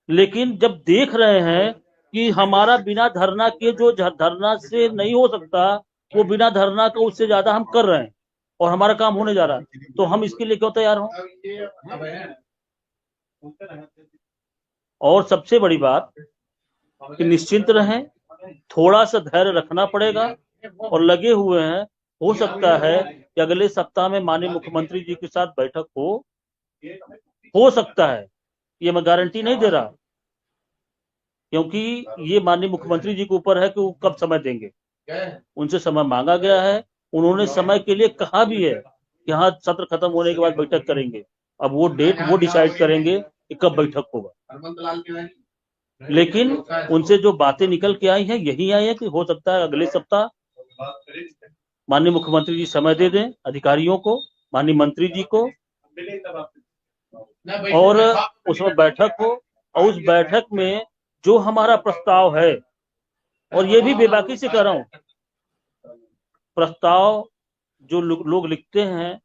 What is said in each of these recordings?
लेकिन जब देख रहे हैं कि हमारा बिना धरना के जो धरना से नहीं हो सकता, वो बिना धरना का उससे ज्यादा हम कर रहे हैं और हमारा काम होने जा रहा है, तो हम इसके लिए क्यों तैयार हों। और सबसे बड़ी बात कि निश्चिंत रहें, थोड़ा सा धैर्य रखना पड़ेगा और लगे हुए हैं। हो सकता है कि अगले सप्ताह में माननीय मुख्यमंत्री जी के साथ बैठक हो सकता है, ये मैं गारंटी नहीं दे रहा, क्योंकि ये माननीय मुख्यमंत्री जी के ऊपर है कि वो कब समय देंगे। उनसे समय मांगा गया है, उन्होंने समय के लिए कहा भी है कि हाँ सत्र खत्म होने के बाद बैठक करेंगे। अब वो डेट वो डिसाइड करेंगे कि कब बैठक होगा। लेकिन उनसे जो बातें निकल के आई हैं यही आई है कि हो सकता है अगले सप्ताह माननीय मुख्यमंत्री जी समय दे दें अधिकारियों को, माननीय मंत्री जी को, और उसमें बैठक हो, और उस बैठक में जो हमारा प्रस्ताव है, और ये भी बेबाकी से कह रहा हूं, प्रस्ताव जो लोग लिखते हैं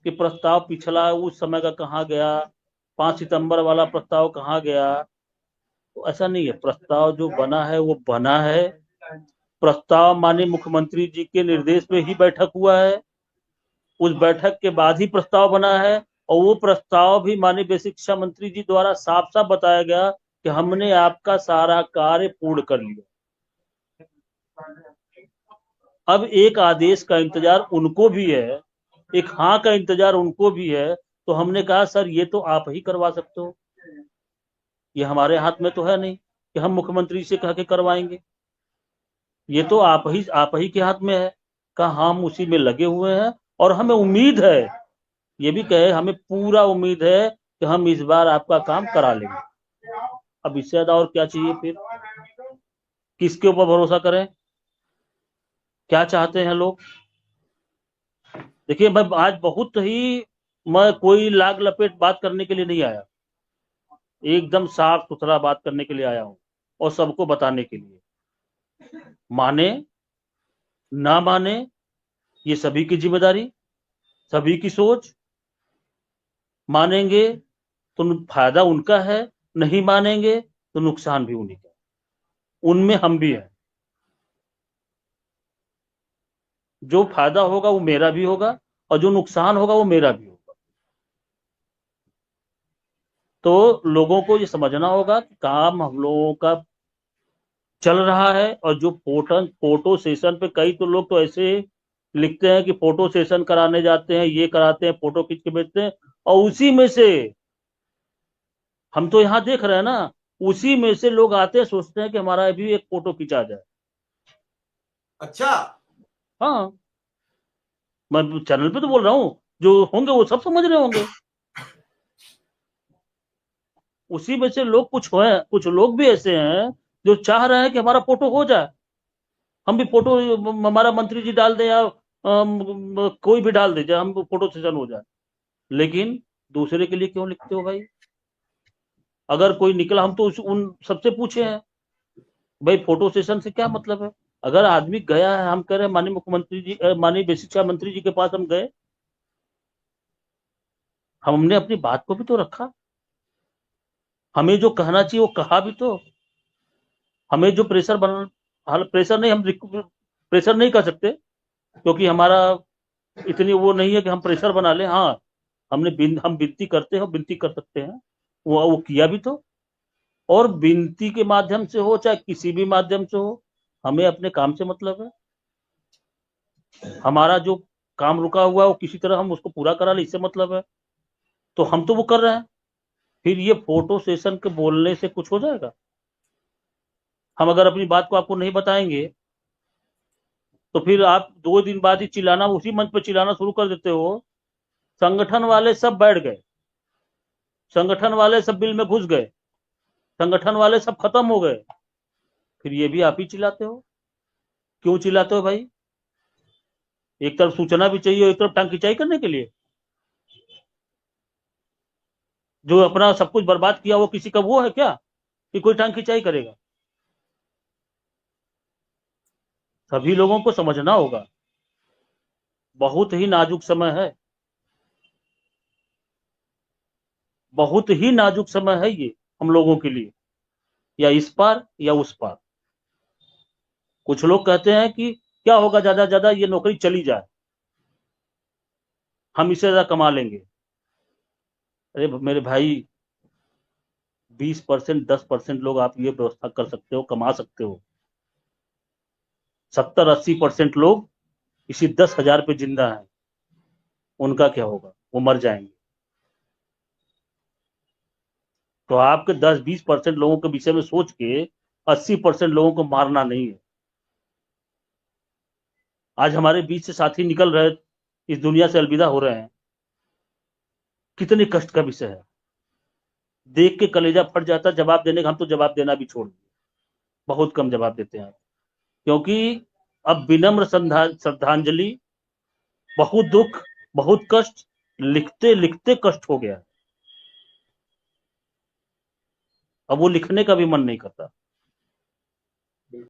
कि प्रस्ताव पिछला उस समय का कहाँ गया, 5 सितंबर वाला प्रस्ताव कहाँ गया, तो ऐसा नहीं है। प्रस्ताव जो बना है वो बना है। प्रस्ताव माननीय मुख्यमंत्री जी के निर्देश में ही बैठक हुआ है, उस बैठक के बाद ही प्रस्ताव बना है, और वो प्रस्ताव भी माननीय बेसिक शिक्षा मंत्री जी द्वारा साफ साफ बताया गया कि हमने आपका सारा कार्य पूर्ण कर लिया। अब एक आदेश का इंतजार उनको भी है, एक हाँ का इंतजार उनको भी है, तो हमने कहा सर ये तो आप ही करवा सकते हो, ये हमारे हाथ में तो है नहीं कि हम मुख्यमंत्री से कह के करवाएंगे, ये तो आप ही के हाथ में है। कहा हम उसी में लगे हुए हैं, और हमें उम्मीद है, ये भी कहे हमें पूरा उम्मीद है कि हम इस बार आपका काम करा लेंगे। अब इससे ज्यादा और क्या चाहिए फिर, किसके ऊपर भरोसा करें, क्या चाहते हैं लोग। देखिए मैं आज बहुत ही, मैं कोई लाग लपेट बात करने के लिए नहीं आया, एकदम साफ सुथरा बात करने के लिए आया हूं, और सबको बताने के लिए। माने ना माने ये सभी की जिम्मेदारी, सभी की सोच। मानेंगे तो फायदा उनका है, नहीं मानेंगे तो नुकसान भी उन्हीं का, उनमें हम भी हैं। जो फायदा होगा वो मेरा भी होगा, और जो नुकसान होगा वो मेरा भी होगा। तो लोगों को ये समझना होगा कि काम हम लोगों का चल रहा है, और जो फोटो सेशन पे कई तो लोग तो ऐसे लिखते हैं कि फोटो सेशन कराने जाते हैं, ये कराते हैं, फोटो खींच के भेजते हैं, और उसी में से हम तो यहाँ देख रहे हैं ना, उसी में से लोग आते हैं, सोचते हैं कि हमारा भी एक फोटो खींचा जाए। अच्छा, हाँ, मैं चैनल पे तो बोल रहा हूँ, जो होंगे वो सब समझ रहे होंगे। उसी में से लोग कुछ लोग भी ऐसे हैं जो चाह रहे हैं कि हमारा फोटो हो जाए, हम भी फोटो, हमारा मंत्री जी डाल दे या कोई भी डाल दे जाए, हम फोटो सेशन हो जाए। लेकिन दूसरे के लिए क्यों लिखते हो भाई। अगर कोई निकला, हम तो उन सबसे पूछे हैं भाई फोटो सेशन से क्या मतलब है। अगर आदमी गया है, हम कह रहे हैं माननीय मुख्यमंत्री जी, माननीय बेसिक शिक्षा मंत्री जी के पास हम गए, हमने अपनी बात को भी तो रखा, हमें जो कहना चाहिए वो कहा भी तो। हमें जो प्रेशर बन, हाल प्रेशर नहीं, हम प्रेशर नहीं कर सकते, क्योंकि हमारा इतनी वो नहीं है कि हम प्रेशर बना लें। हाँ, हम विनती करते हैं, विनती कर सकते हैं, वो किया भी तो। और विनती के माध्यम से हो चाहे किसी भी माध्यम से हो, हमें अपने काम से मतलब है। हमारा जो काम रुका हुआ है वो किसी तरह हम उसको पूरा करा ले, इससे मतलब है। तो हम तो वो कर रहे हैं, फिर ये फोटो सेशन के बोलने से कुछ हो जाएगा। हम अगर अपनी बात को आपको नहीं बताएंगे, तो फिर आप 2 दिन बाद ही चिल्लाना, उसी मंच पर चिल्लाना शुरू कर देते हो। संगठन वाले सब बैठ गए, संगठन वाले सब बिल में घुस गए, संगठन वाले सब खत्म हो गए, फिर ये भी आप ही चिल्लाते हो। क्यों चिल्लाते हो भाई। एक तरफ सूचना भी चाहिए, एक तरफ टांग खिंचाई करने के लिए। जो अपना सब कुछ बर्बाद किया वो किसी का वो है क्या कि कोई टांग खिंचाई करेगा। सभी लोगों को समझना होगा, बहुत ही नाजुक समय है, बहुत ही नाजुक समय है ये। हम लोगों के लिए, या इस पार या उस पार। कुछ लोग कहते हैं कि क्या होगा, ज्यादा से ज्यादा ये नौकरी चली जाए, हम इससे ज्यादा कमा लेंगे। अरे मेरे भाई, 20%, 10% लोग आप ये व्यवस्था कर सकते हो, कमा सकते हो। 70-80% लोग इसी 10,000 पे जिंदा हैं। उनका क्या होगा? वो मर जाएंगे। तो आपके 10-20% लोगों के विषय में सोच के 80% लोगों को मारना नहीं है। आज हमारे बीच से साथी निकल रहे, इस दुनिया से अलविदा हो रहे हैं, कितने कष्ट का विषय है। देख के कलेजा फट जाता। जवाब देने का, हम तो जवाब देना भी छोड़ दिए, बहुत कम जवाब देते हैं। क्योंकि अब विनम्र श्रद्धांजलि, बहुत दुख, बहुत कष्ट, लिखते लिखते कष्ट हो गया। अब वो लिखने का भी मन नहीं करता।